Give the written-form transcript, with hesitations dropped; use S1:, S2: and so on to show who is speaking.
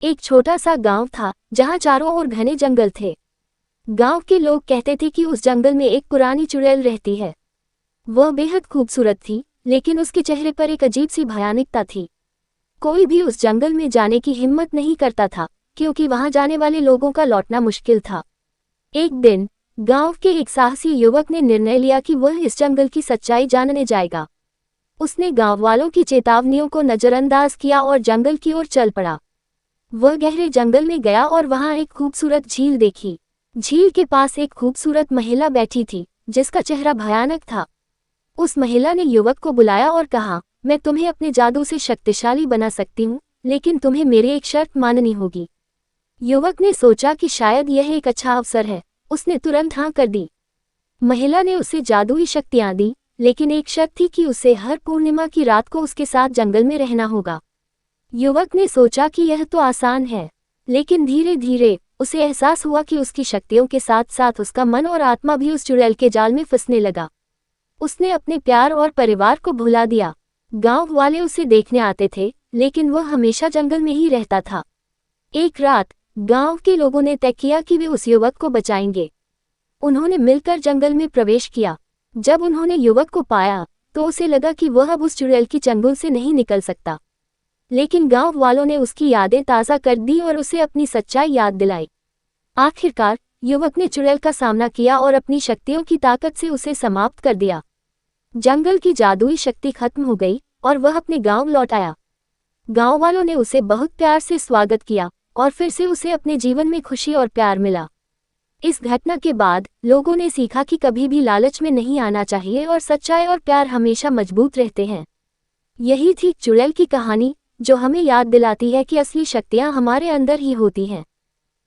S1: एक छोटा सा गांव था जहां चारों ओर घने जंगल थे। गांव के लोग कहते थे कि उस जंगल में एक पुरानी चुड़ैल रहती है। वह बेहद खूबसूरत थी, लेकिन उसके चेहरे पर एक अजीब सी भयानकता थी। कोई भी उस जंगल में जाने की हिम्मत नहीं करता था, क्योंकि वहां जाने वाले लोगों का लौटना मुश्किल था। एक दिन गांव के एक साहसी युवक ने निर्णय लिया कि वह इस जंगल की सच्चाई जानने जाएगा। उसने गांव वालों की चेतावनियों को नजरअंदाज किया और जंगल की ओर चल पड़ा। वह गहरे जंगल में गया और वहां एक खूबसूरत झील देखी। झील के पास एक खूबसूरत महिला बैठी थी, जिसका चेहरा भयानक था। उस महिला ने युवक को बुलाया और कहा, मैं तुम्हें अपने जादू से शक्तिशाली बना सकती हूँ, लेकिन तुम्हें मेरी एक शर्त माननी होगी। युवक ने सोचा कि शायद यह एक अच्छा अवसर है। उसने तुरंत हाँ कर दी। महिला ने उसे जादुई शक्तियां दी, लेकिन एक शर्त थी कि उसे हर पूर्णिमा की रात को उसके साथ जंगल में रहना होगा। युवक ने सोचा कि यह तो आसान है, लेकिन धीरे धीरे उसे एहसास हुआ कि उसकी शक्तियों के साथ साथ उसका मन और आत्मा भी उस चुड़ैल के जाल में फंसने लगा। उसने अपने प्यार और परिवार को भुला दिया। गांव वाले उसे देखने आते थे, लेकिन वह हमेशा जंगल में ही रहता था। एक रात गांव के लोगों ने तय किया कि वे उस युवक को बचाएंगे। उन्होंने मिलकर जंगल में प्रवेश किया। जब उन्होंने युवक को पाया तो उसे लगा कि वह अब उस चुड़ैल की चंगुल से नहीं निकल सकता। लेकिन गांव वालों ने उसकी यादें ताज़ा कर दी और उसे अपनी सच्चाई याद दिलाई। आखिरकार युवक ने चुड़ैल का सामना किया और अपनी शक्तियों की ताकत से उसे समाप्त कर दिया। जंगल की जादुई शक्ति खत्म हो गई और वह अपने गांव लौट आया। गांव वालों ने उसे बहुत प्यार से स्वागत किया और फिर से उसे अपने जीवन में खुशी और प्यार मिला। इस घटना के बाद लोगों ने सीखा कि कभी भी लालच में नहीं आना चाहिए और सच्चाई और प्यार हमेशा मजबूत रहते हैं। यही थी चुड़ैल की कहानी, जो हमें याद दिलाती है कि असली शक्तियाँ हमारे अंदर ही होती हैं।